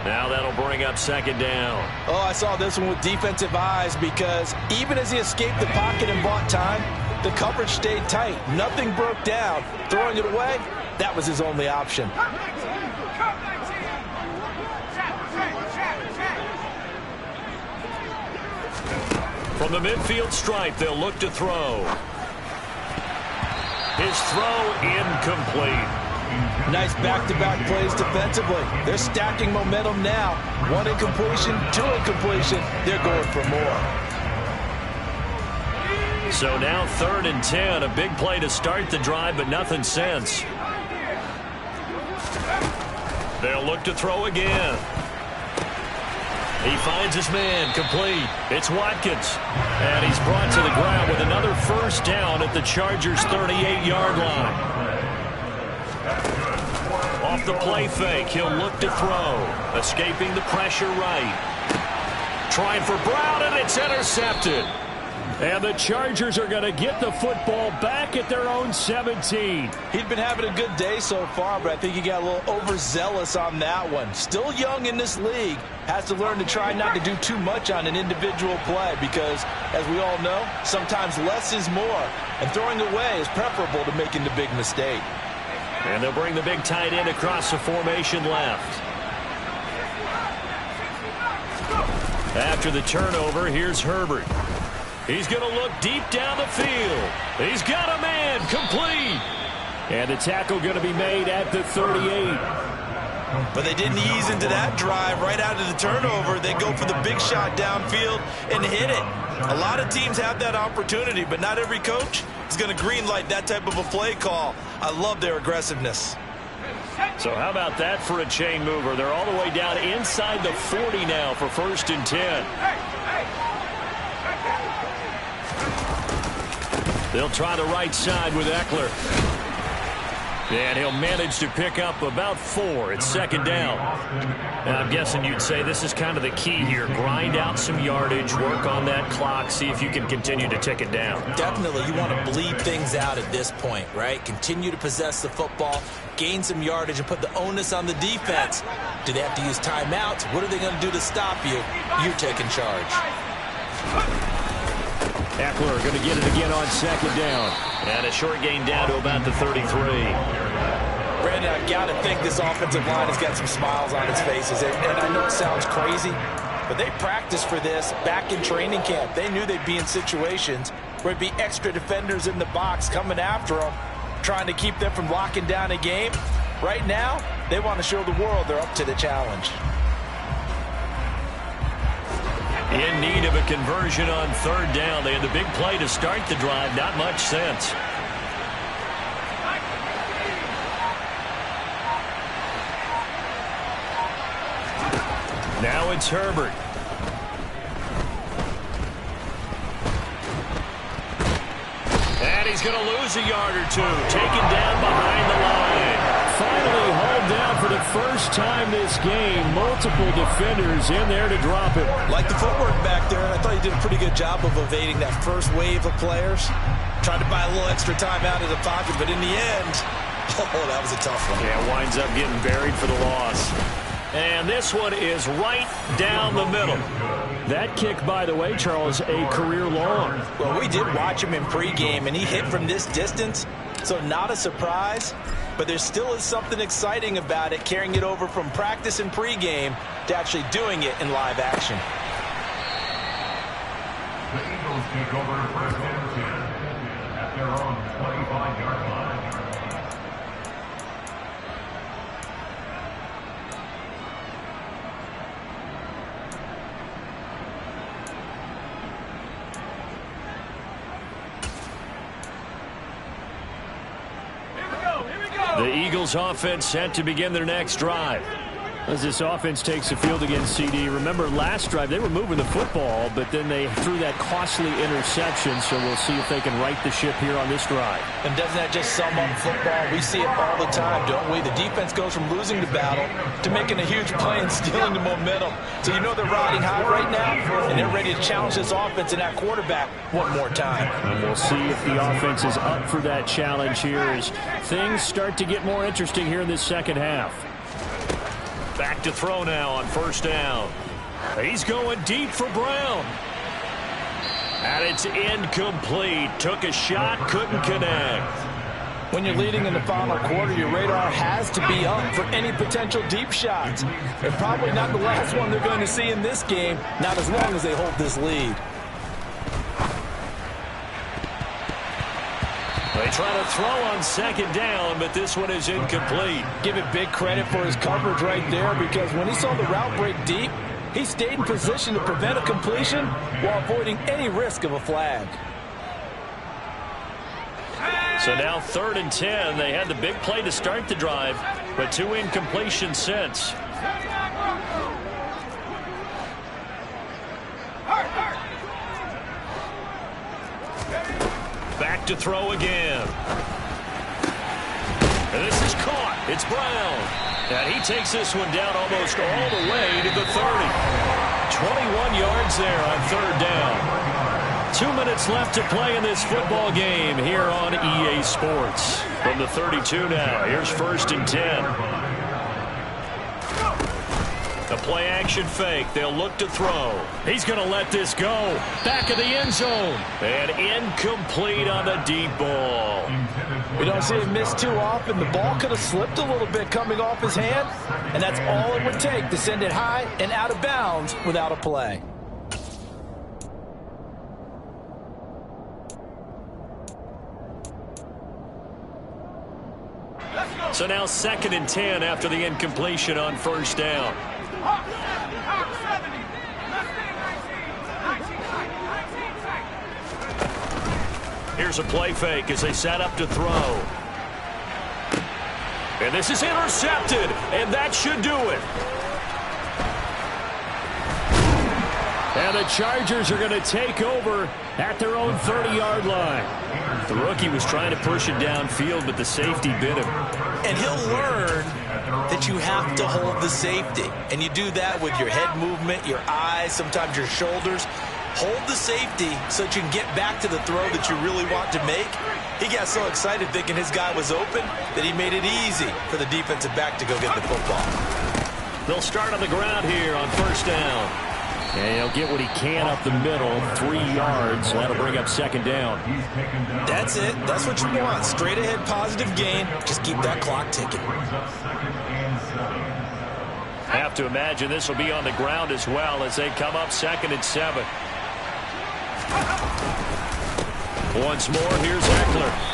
Now that'll bring up 2nd down. Oh, I saw this one with defensive eyes because even as he escaped the pocket and bought time, the coverage stayed tight. Nothing broke down. Throwing it away, that was his only option. From the midfield stripe, they'll look to throw. His throw incomplete. Nice back-to-back plays defensively. They're stacking momentum now. 1 incompletion, 2 incompletion. They're going for more. So now 3rd and 10. A big play to start the drive, but nothing since. They'll look to throw again. He finds his man, complete. It's Watkins. And he's brought to the ground with another 1st down at the Chargers' 38-yard line. Off the play fake, he'll look to throw. Escaping the pressure right. Trying for Brown, and it's intercepted. And the Chargers are going to get the football back at their own 17. He'd been having a good day so far, but I think he got a little overzealous on that one. Still young in this league. Has to learn to try not to do too much on an individual play because, as we all know, sometimes less is more. And throwing away is preferable to making the big mistake. And they'll bring the big tight end across the formation left. After the turnover, here's Herbert. He's going to look deep down the field. He's got a man, complete. And the tackle going to be made at the 38. But they didn't ease into that drive right out of the turnover. They go for the big shot downfield and hit it. A lot of teams have that opportunity, but not every coach is going to greenlight that type of a play call. I love their aggressiveness. So how about that for a chain mover? They're all the way down inside the 40 now for 1st and 10. They'll try the right side with Eckler. And he'll manage to pick up about 4. It's 2nd down. And I'm guessing you'd say this is kind of the key here. Grind out some yardage, work on that clock, see if you can continue to tick it down. Definitely. You want to bleed things out at this point, right? Continue to possess the football, gain some yardage, and put the onus on the defense. Do they have to use timeouts? What are they going to do to stop you? You're taking charge. Eckler going to get it again on 2nd down. And a short gain down to about the 33. Brandon, I've got to think this offensive line has got some smiles on its faces. And I know it sounds crazy, but they practiced for this back in training camp. They knew they'd be in situations where it'd be extra defenders in the box coming after them, trying to keep them from locking down a game. Right now, they want to show the world they're up to the challenge. In need of a conversion on 3rd down. They had the big play to start the drive. Not much sense. Now it's Herbert. And he's going to lose a yard or 2. Taken down behind the line. Finally hauled down for the first time this game. Multiple defenders in there to drop it. Like the footwork back there, and I thought he did a pretty good job of evading that first wave of players. Tried to buy a little extra time out of the pocket, but in the end, oh, that was a tough one. Yeah, winds up getting buried for the loss. And this one is right down the middle. That kick, by the way, Charles, a career long. Well, we did watch him in pregame, and he hit from this distance, so not a surprise. But there still is something exciting about it, carrying it over from practice and pregame to actually doing it in live action. The Eagles take over 1st and 10 at their own 25-yard line. The Eagles offense set to begin their next drive. As this offense takes the field against CD. Remember last drive they were moving the football, but then they threw that costly interception, so we'll see if they can right the ship here on this drive. And doesn't that just sum up football? We see it all the time, don't we? The defense goes from losing the battle to making a huge play and stealing the momentum. So you know they're riding high right now, and they're ready to challenge this offense and that quarterback one more time. And we'll see if the offense is up for that challenge here as things start to get more interesting here in this second half. Back to throw now on 1st down. He's going deep for Brown. And it's incomplete. Took a shot, couldn't connect. When you're leading in the final quarter, your radar has to be up for any potential deep shots. And probably not the last one they're going to see in this game, not as long as they hold this lead. They try to throw on 2nd down, but this one is incomplete. Give it big credit for his coverage right there, because when he saw the route break deep, he stayed in position to prevent a completion while avoiding any risk of a flag. So now 3rd and 10. They had the big play to start the drive, but 2 incompletions since. Back to throw again. And this is caught. It's Brown. And he takes this one down almost all the way to the 30. 21 yards there on 3rd down. 2 minutes left to play in this football game here on EA Sports. From the 32 now, here's 1st and 10. The play action fake. They'll look to throw. He's going to let this go. Back of the end zone. And incomplete on the deep ball. We don't see him miss too often. The ball could have slipped a little bit coming off his hand, and that's all it would take to send it high and out of bounds without a play. So now 2nd and 10 after the incompletion on first down. Here's a play fake as they set up to throw. And this is intercepted, and that should do it. And the Chargers are going to take over at their own 30-yard line. The rookie was trying to push it downfield, but the safety bit him. And he'll learn that you have to hold the safety. And you do that with your head movement, your eyes, sometimes your shoulders. Hold the safety so that you can get back to the throw that you really want to make. He got so excited thinking his guy was open that he made it easy for the defensive back to go get the football. They'll start on the ground here on first down. And he'll get what he can up the middle, 3 yards. That'll bring up 2nd down. That's it. That's what you want. Straight ahead, positive gain. Just keep that clock ticking. Have to imagine this will be on the ground as well as they come up 2nd and 7. Once more, here's Eckler.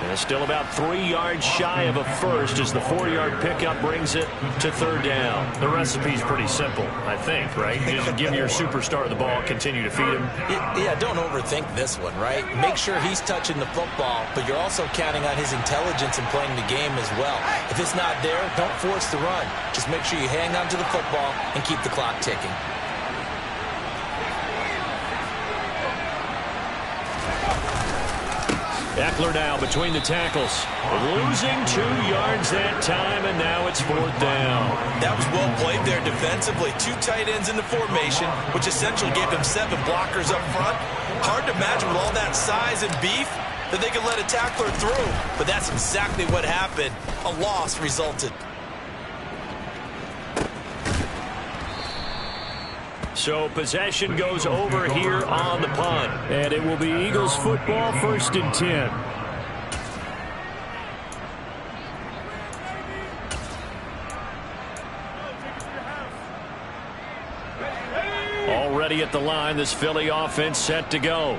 And it's still about 3 yards shy of a first as the 4-yard pickup brings it to 3rd down. The recipe's pretty simple, I think, right? Just give your superstar the ball, continue to feed him. Yeah, don't overthink this one, right? Make sure he's touching the football, but you're also counting on his intelligence in playing the game as well. If it's not there, don't force the run. Just make sure you hang on to the football and keep the clock ticking. Eckler now between the tackles. Losing 2 yards that time, and now it's 4th down. That was well played there defensively. 2 tight ends in the formation, which essentially gave them 7 blockers up front. Hard to imagine with all that size and beef that they could let a tackler through. But that's exactly what happened. A loss resulted. So possession goes over here on the punt. And it will be Eagles football, 1st and 10. Already at the line, this Philly offense set to go.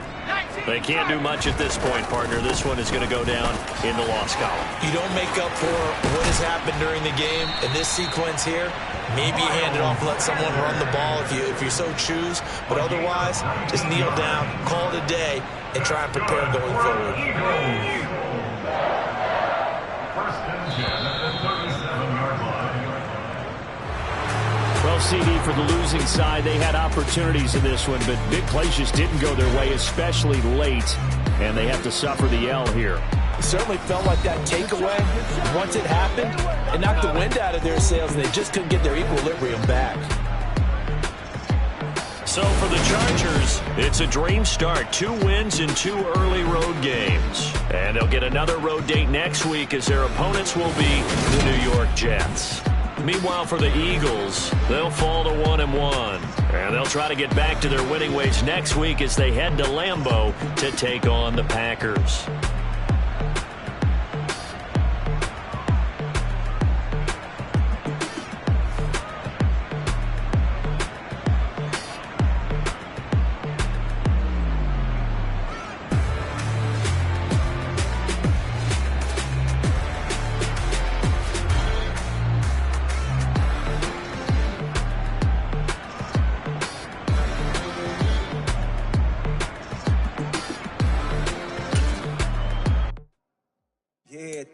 They can't do much at this point, partner. This one is going to go down in the loss column. You don't make up for what has happened during the game in this sequence here. Maybe you hand it off and let someone run the ball if you so choose. But otherwise, just kneel down, call it a day, and try and prepare going forward. Well, CD, for the losing side, they had opportunities in this one, but big plays just didn't go their way, especially late, and they have to suffer the L here. It certainly felt like that takeaway, once it happened, it knocked the wind out of their sails, and they just couldn't get their equilibrium back. So for the Chargers, it's a dream start. 2 wins in 2 early road games. And they'll get another road date next week as their opponents will be the New York Jets. Meanwhile, for the Eagles, they'll fall to 1-1. And they'll try to get back to their winning ways next week as they head to Lambeau to take on the Packers.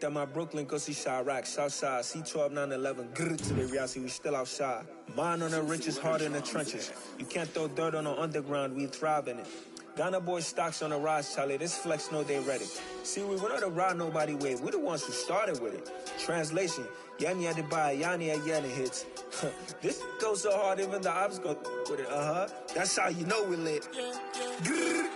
At my Brooklyn, go see Chirac, Southside, C12, 911, grrr to the reality, we still outside. Mine on the riches, heart in the trenches. You can't throw dirt on the underground, we thrive in it. Ghana boys stocks on the rise, Charlie, this flex know they ready. See, we were not to ride nobody with, we the ones who started with it. Translation, Yanni had to buy, Yanni had Yanni hits. This goes so hard, even the ops go with it, That's how you know we lit. Grrr,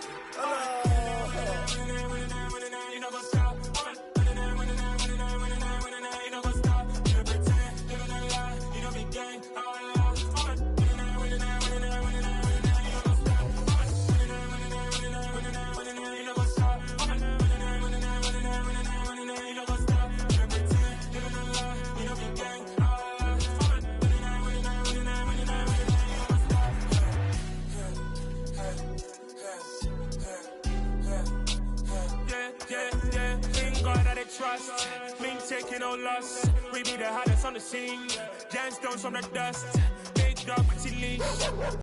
trust. Me taking no loss. We be the hottest on the scene. Gemstones from the dust. Big dog, pretty leash.